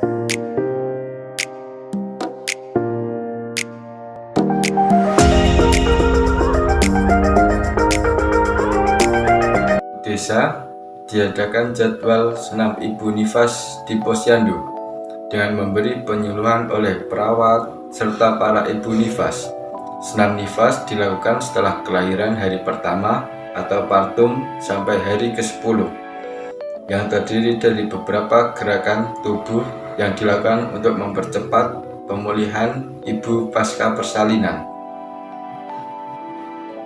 Desa diadakan jadwal senam ibu nifas di posyandu dengan memberi penyuluhan oleh perawat serta para ibu nifas. Senam nifas dilakukan setelah kelahiran hari pertama atau partum sampai hari ke-10 yang terdiri dari beberapa gerakan tubuh yang dilakukan untuk mempercepat pemulihan ibu pasca persalinan.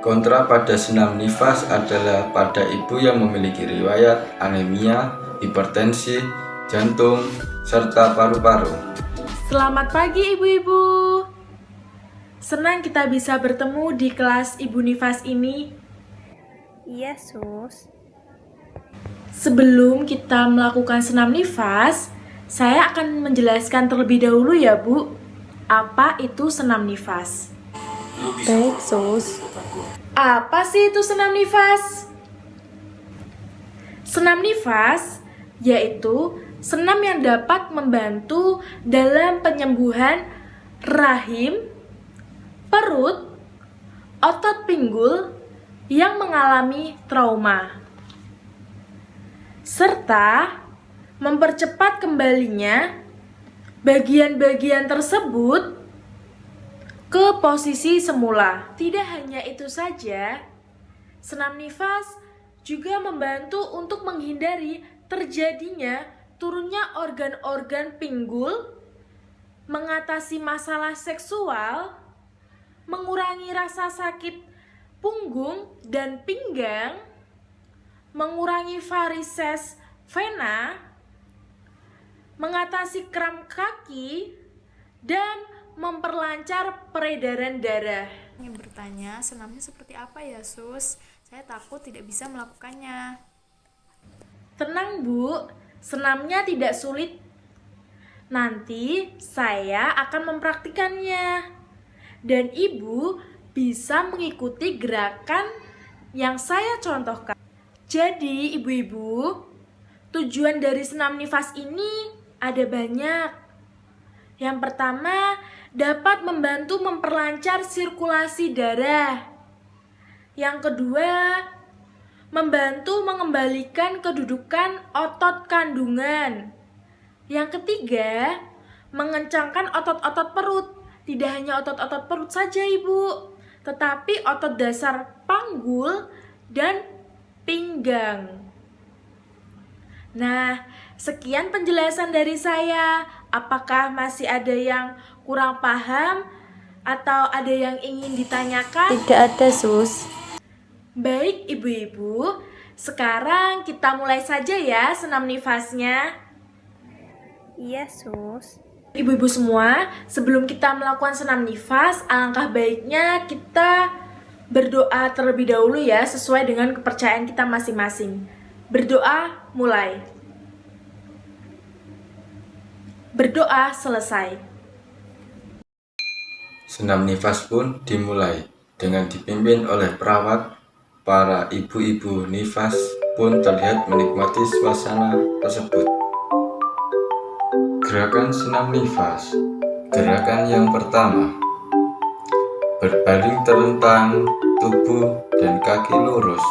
Kontra pada senam nifas adalah pada ibu yang memiliki riwayat anemia, hipertensi, jantung, serta paru-paru. Selamat pagi ibu-ibu. Senang kita bisa bertemu di kelas ibu nifas ini. Iya, Sus. Sebelum kita melakukan senam nifas, saya akan menjelaskan terlebih dahulu ya Bu, apa itu senam nifas. Baik, Sus. Apa sih itu senam nifas? Senam nifas yaitu senam yang dapat membantu dalam penyembuhan rahim, perut, otot pinggul yang mengalami trauma, serta mempercepat kembalinya bagian-bagian tersebut ke posisi semula. Tidak hanya itu saja, senam nifas juga membantu untuk menghindari terjadinya turunnya organ-organ pinggul, mengatasi masalah seksual, mengurangi rasa sakit punggung dan pinggang, mengurangi varises vena, mengatasi kram kaki, dan memperlancar peredaran darah. Ingin bertanya, senamnya seperti apa ya, Sus? Saya takut tidak bisa melakukannya. Tenang, Bu. Senamnya tidak sulit. Nanti saya akan mempraktikannya. Dan Ibu bisa mengikuti gerakan yang saya contohkan. Jadi, ibu-ibu, tujuan dari senam nifas ini ada banyak. Yang pertama, dapat membantu memperlancar sirkulasi darah. Yang kedua, membantu mengembalikan kedudukan otot kandungan. Yang ketiga, mengencangkan otot-otot perut. Tidak hanya otot-otot perut saja, Ibu, tetapi otot dasar panggul dan pinggang. Nah, sekian penjelasan dari saya. Apakah masih ada yang kurang paham atau ada yang ingin ditanyakan? Tidak ada, Sus. Baik ibu-ibu, sekarang kita mulai saja ya senam nifasnya. Iya, Sus. Ibu-ibu semua, sebelum kita melakukan senam nifas, alangkah baiknya kita berdoa terlebih dahulu ya, sesuai dengan kepercayaan kita masing-masing. Berdoa mulai. Berdoa selesai. Senam nifas pun dimulai dengan dipimpin oleh perawat. Para ibu-ibu nifas pun terlihat menikmati suasana tersebut. Gerakan senam nifas. Gerakan yang pertama, berbaring terlentang, tubuh dan kaki lurus.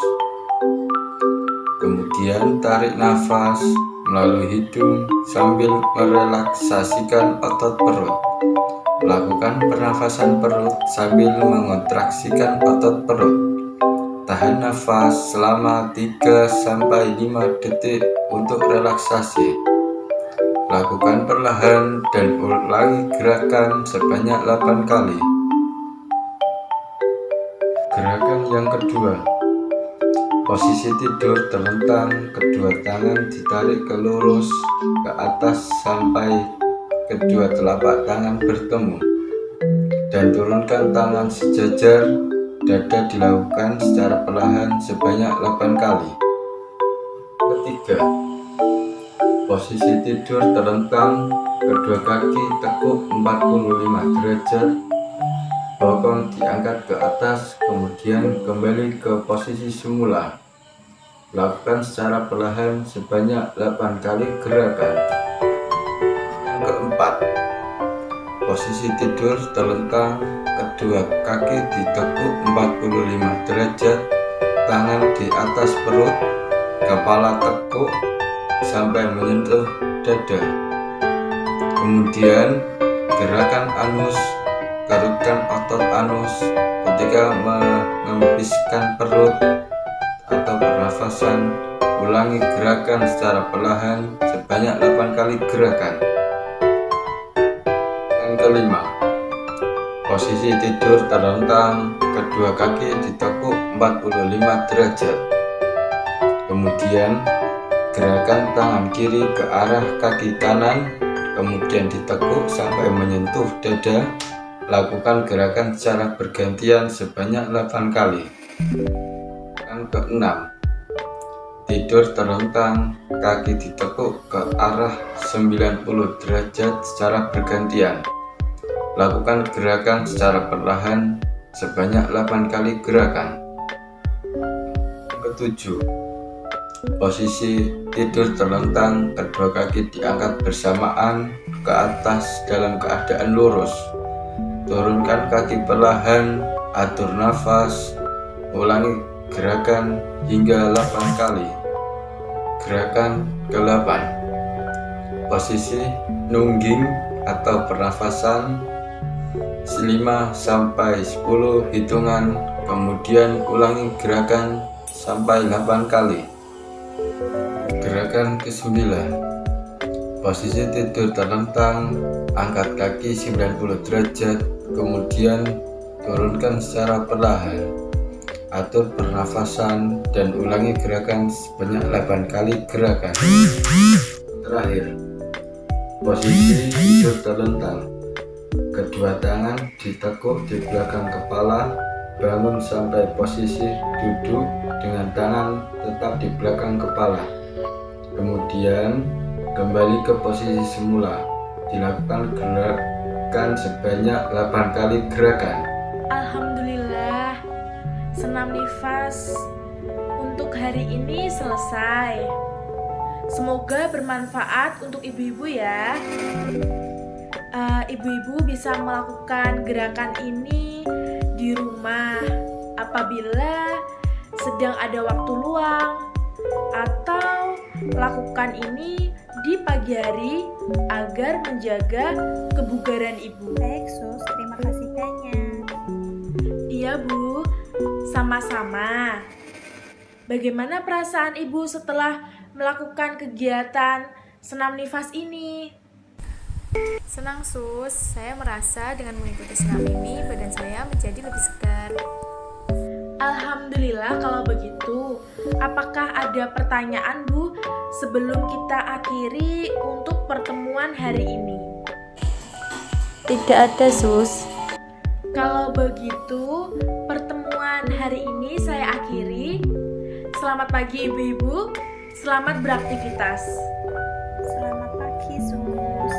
Kemudian tarik nafas melalui hidung sambil merelaksasikan otot perut. Lakukan pernafasan perut sambil mengontraksikan otot perut. Tahan nafas selama 3-5 detik untuk relaksasi. Lakukan perlahan dan ulangi gerakan sebanyak 8 kali. Gerakan yang kedua, posisi tidur terlentang, kedua tangan ditarik ke lurus ke atas sampai kedua telapak tangan bertemu, dan turunkan tangan sejajar. Dada dilakukan secara perlahan sebanyak 8 kali. Ketiga, posisi tidur terlentang, kedua kaki tekuk 45 derajat, bokong diangkat ke atas, kemudian kembali ke posisi semula. Lakukan secara perlahan sebanyak 8 kali gerakan. Yang Posisi tidur terlentang, kedua kaki ditekuk 45 derajat, tangan di atas perut, kepala tekuk sampai menyentuh dada. Kemudian gerakan anus, garutkan otot anus ketika mengempiskan perut atau pernafasan. Ulangi gerakan secara perlahan sebanyak 8 kali gerakan. Yang kelima, posisi tidur terlentang, kedua kaki ditekuk 45 derajat. Kemudian gerakan tangan kiri ke arah kaki kanan, kemudian ditekuk sampai menyentuh dada. Lakukan gerakan secara bergantian sebanyak 8 kali. Yang keenam, tidur terlentang, kaki ditekuk ke arah 90 derajat secara bergantian. Lakukan gerakan secara perlahan sebanyak 8 kali gerakan. Ketujuh, posisi tidur terlentang, kedua kaki diangkat bersamaan ke atas dalam keadaan lurus. Turunkan kaki perlahan, atur nafas, ulangi gerakan hingga 8 kali. Gerakan ke-8, posisi nungging atau pernafasan 5 sampai 10 hitungan, kemudian ulangi gerakan sampai 8 kali. Gerakan ke-9, posisi tidur terlentang, angkat kaki 90 derajat, kemudian turunkan secara perlahan. Atur pernafasan dan ulangi gerakan sebanyak 8 kali gerakan. Terakhir, posisi tidur terlentang, kedua tangan ditekuk di belakang kepala, bangun sampai posisi duduk dengan tangan tetap di belakang kepala. Kemudian kembali ke posisi semula. Dilakukan gerakan sebanyak 8 kali gerakan. Alhamdulillah, senam nifas untuk hari ini selesai. Semoga bermanfaat untuk ibu-ibu ya. Ibu-ibu bisa melakukan gerakan ini di rumah apabila sedang ada waktu luang, atau lakukan ini di pagi hari agar menjaga kebugaran ibu. Baik, Sus. Terima kasih banyak. Iya, Bu. Sama-sama. Bagaimana perasaan ibu setelah melakukan kegiatan senam nifas ini? Senang Sus, saya merasa dengan mengikuti senam ini badan saya menjadi lebih segar. Alhamdulillah kalau begitu. Apakah ada pertanyaan, Bu, sebelum kita akhiri untuk pertemuan hari ini? Tidak ada, Sus. Kalau begitu, pertemuan hari ini saya akhiri. Selamat pagi ibu-ibu, selamat beraktivitas. Selamat pagi, Sus.